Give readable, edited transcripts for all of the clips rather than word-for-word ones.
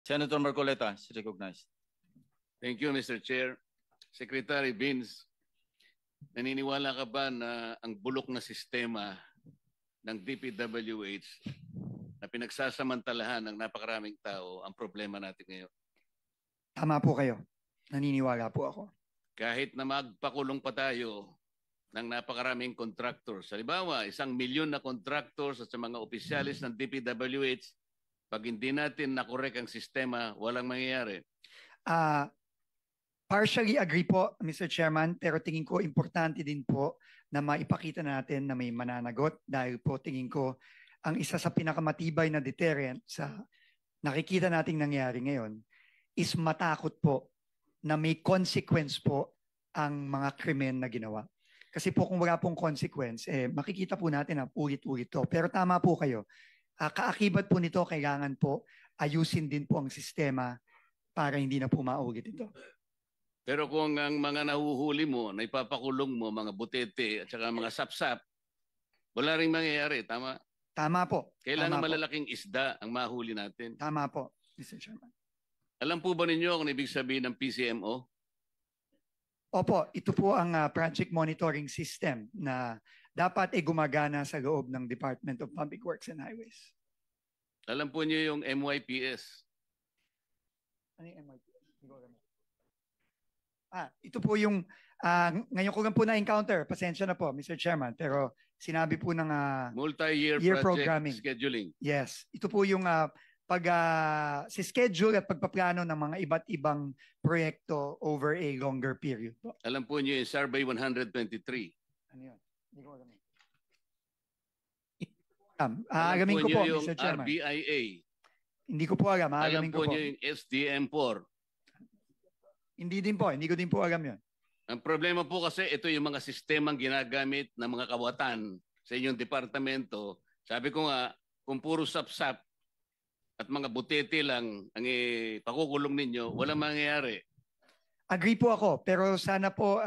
Senator Marcoleta is recognized. Thank you, Mr. Chair. Secretary Vince, naniniwala ka ba na ang bulok na sistema ng DPWH na pinagsasamantalahan ng napakaraming tao ang problema natin ngayon? Tama po kayo. Naniniwala po ako. Kahit na magpakulong pa tayo ng napakaraming contractors, halimbawa 1 milyon na contractors at sa mga opisyalis ng DPWH, pag hindi natin nakorek ang sistema, walang mangyayari. Partially agree po, Mr. Chairman, pero tingin ko importante din po na maipakita natin na may mananagot dahil po tingin ko ang isa sa pinakamatibay na deterrent sa nakikita nating nangyari ngayon is matakot po na may consequence po ang mga krimen na ginawa. Kasi po kung wala pong consequence, makikita po natin na ulit-ulit to. Pero tama po kayo. Kaakibat po nito, kailangan po ayusin din po ang sistema para hindi na po maulit ito. Pero kung ang mga nahuhuli mo, na ipapakulong mo, mga butete at saka mga sapsap, wala rin mangyayari, tama? Tama po. Kailangan tama malalaking isda ang mahuli natin. Tama po, Mr. Chairman. Alam po ba ninyo kung ibig sabihin ng PCMO? Opo, ito po ang project monitoring system na dapat gumagana sa loob ng Department of Public Works and Highways. Alam po niyo yung MYPS? Ano yung MYPS? Ito po yung, ngayon ko lang po na-encounter, pasensya na po, Mr. Chairman, pero sinabi po ng multi-year project programming. Scheduling. Yes, ito po yung si schedule at pagpaplano ng mga iba't ibang proyekto over a longer period po. Alam po niyo yung Survey 123. Ano yun? Hindi ko alam. Alamin ko po, yung Mr. Chairman. RBIA. Hindi ko po alam. Alam Alamin po ko po. niyo yung SDM4. Hindi din po. Hindi ko din po alam yun. Ang problema po kasi ito yung mga sistemang ginagamit ng mga kawatan sa inyong departamento. Sabi ko nga, kung puro sapsap at mga butete lang ang pakukulong ninyo, walang mangyayari. Agree po ako. Pero sana po,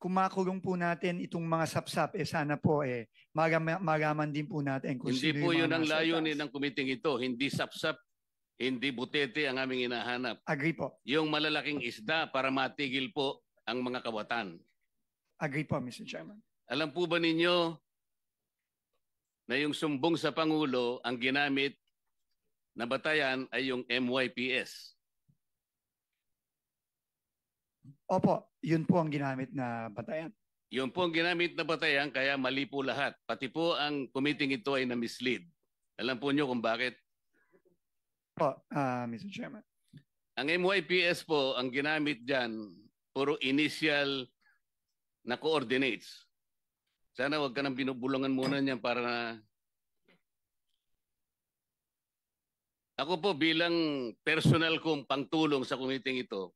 kung makulong po natin itong mga sapsap, sana po malaman din po natin kung hindi sino po yung yun mga ang nasa layunin itaas. ng kumiting ito. Hindi sapsap, hindi butete ang aming hinahanap. Agree po. Yung malalaking isda para matigil po ang mga kawatan. Agree po, Mr. Chairman. Alam po ba ninyo na yung sumbong sa Pangulo ang ginamit na batayan ay yung MYPS? Opo, yun po ang ginamit na batayan. Yun po ang ginamit na batayan, kaya mali po lahat. Pati po ang committee ito ay na-mislead. Alam po nyo kung bakit? Po, Mr. Chairman. Ang MYPS po, ang ginamit dyan, puro initial na coordinates. Sana wag ka nang binubulungan muna niyan para na... Ako po bilang personal kong pangtulong sa committee ito,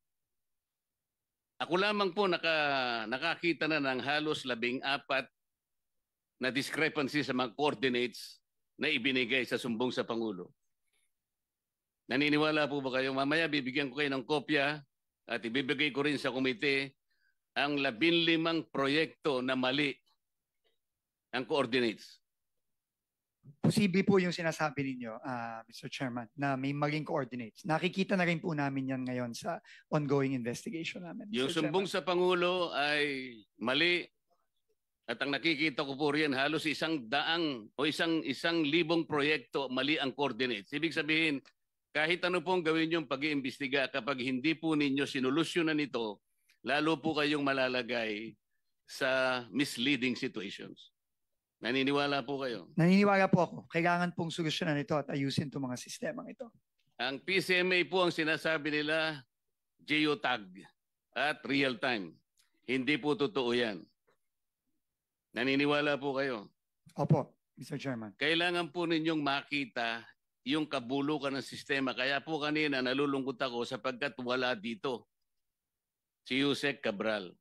ako lamang po nakakita na ng halos 14 na discrepancy sa mga coordinates na ibinigay sa sumbong sa Pangulo. Naniniwala po ba kayo? Mamaya bibigyan ko kayo ng kopya at ibibigay ko rin sa komite ang 15 proyekto na mali ang coordinates. Posible po yung sinasabi ninyo, Mr. Chairman, na may maling coordinates. Nakikita na rin po namin yan ngayon sa ongoing investigation namin. Yung sumbong sa Pangulo ay mali at ang nakikita ko po riyan halos 100 o 1,000 proyekto mali ang coordinates. Ibig sabihin, kahit ano pong gawin yung pag-iimbestiga, kapag hindi po ninyo sinolusyonan ito, lalo po kayong malalagay sa misleading situations. Naniniwala po kayo? Naniniwala po ako. Kailangan pong solusyonan ito at ayusin itong mga sistemang ito. Ang PCMA po ang sinasabi nila geotag at real time. Hindi po totoo yan. Naniniwala po kayo? Opo, Mr. Chairman. Kailangan po ninyong makita yung kabulukan ng sistema. Kaya po kanina nalulungkot ako sapagkat wala dito si Yusek Cabral.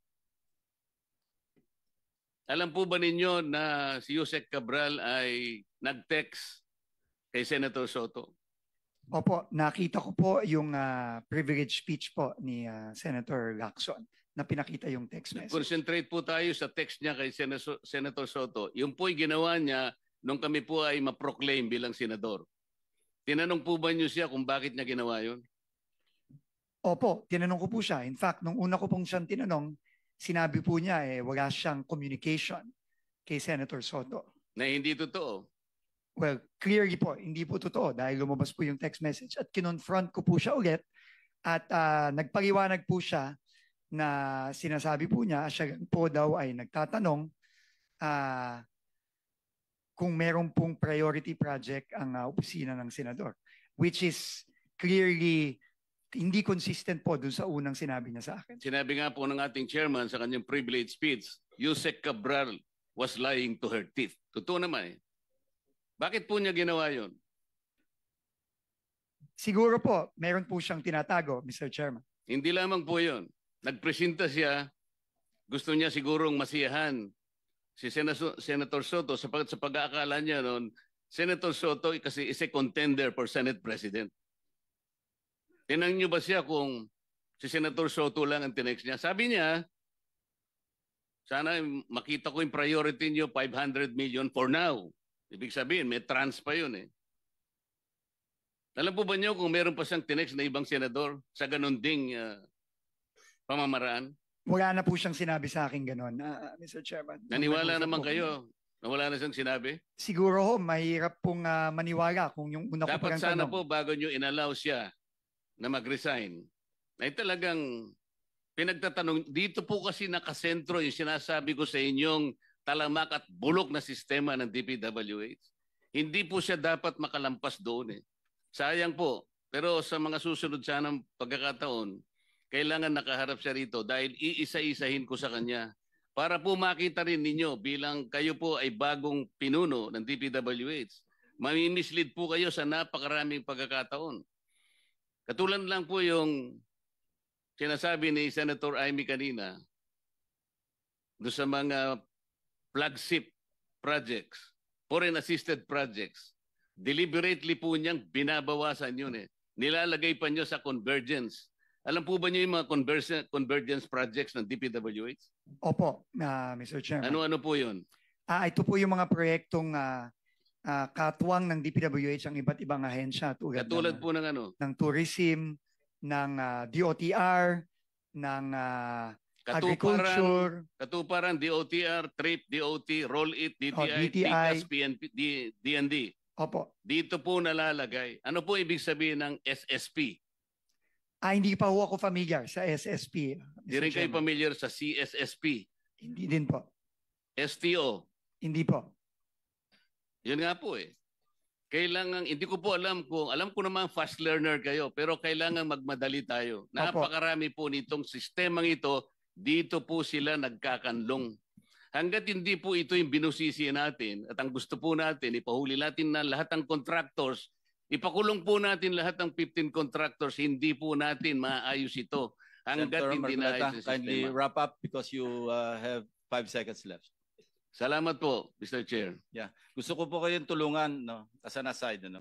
Alam po ba ninyo na si Yusek Cabral ay nag-text kay Senator Soto? Opo, nakita ko po yung privilege speech po ni Senator Lacson na pinakita yung text message. Concentrate po tayo sa text niya kay Senator Soto. Yung po'y ginawa niya nung kami po ay ma-proclaim bilang senador. Tinanong po ba niyo siya kung bakit niya ginawa yun? Opo, tinanong ko po siya. In fact, nung una ko pong siyang tinanong, sinabi po niya wala siyang communication kay Senator Soto. Na hindi totoo. Well, clearly po, hindi po totoo dahil lumabas po yung text message at kinonfront ko po siya ulit at nagpaliwanag po siya na sinasabi po niya, siya po daw ay nagtatanong kung meron pong priority project ang opisina ng senador, which is clearly hindi consistent po dun sa unang sinabi niya sa akin. Sinabi nga po ng ating chairman sa kanyang privilege speech, Yusek Cabral was lying to her teeth. Totoo naman eh. Bakit po niya ginawa yun? Siguro po, meron po siyang tinatago, Mr. Chairman. Hindi lamang po yun. Nagpresenta siya, gusto niya sigurong masiyahan si Senator Soto sa pag-aakala niya noon, Senator Soto kasi is a contender for Senate President. Tinanong niyo ba siya kung si Senator Soto lang ang tinext niya? Sabi niya, sana makita ko yung priority niyo, 500 million for now. Ibig sabihin, may trans pa yun eh. Alam po ba niyo kung meron pa siyang tinext na ibang senador sa ganun ding pamamaraan? Wala na po siyang sinabi sa akin gano'n, Mr. Chairman. Naniwala naman kayo na wala na siyang sinabi? Siguro ho, mahirap pong maniwala kung yung una ko Dapat parang sana tanong. po bago niyo inallow siya na mag-resign, ay talagang pinagtatanong, dito po kasi nakasentro yung sinasabi ko sa inyong talamak at bulok na sistema ng DPWH. Hindi po siya dapat makalampas doon eh. Sayang po. Pero sa mga susunod sanang pagkakataon, kailangan nakaharap siya rito dahil iisa-isahin ko sa kanya para po makita rin ninyo bilang kayo po ay bagong pinuno ng DPWH. Mamimislead po kayo sa napakaraming pagkakataon. Katulad lang po yung sinasabi ni Senator Amy kanina doon sa mga flagship projects, foreign assisted projects, deliberately po niyang binabawasan yun eh. Nilalagay pa niyo sa convergence. Alam po ba niyo yung mga convergence projects ng DPWH? Opo, Mr. Chairman. Ano-ano po yun? Ito po yung mga proyektong katuwang ng DPWH ang iba't ibang ahensya Katulad po ng ano? ng tourism, ng DOTR, ng agriculture, Katuparan, DOTR, TRIP, DOT, Roll It, DTI, DTI. TICAS, PNP, DND. Opo. Dito po nalalagay. Ano po ibig sabihin ng SSP? Hindi pa ho ako familiar sa SSP. Di rin kayo familiar sa CSSP, Hindi din po. STO. Hindi po. Yun nga po eh. Kailangan, hindi ko po alam ko naman fast learner kayo, pero kailangan magmadali tayo. Napakarami po nitong sistemang ito, dito po sila nagkakanlong. Hanggat hindi po ito yung binusisi natin at ang gusto po natin, ipahuli natin na lahat ng contractors, ipakulong po natin lahat ng 15 contractors, hindi po natin maayos ito. Hanggat Senator hindi naayos Marcoleta, yung kindly sistema. wrap up because you have 5 seconds left. Salamat po, Mr. Chair. Gusto ko po kayong tulungan, no, as an aside, no.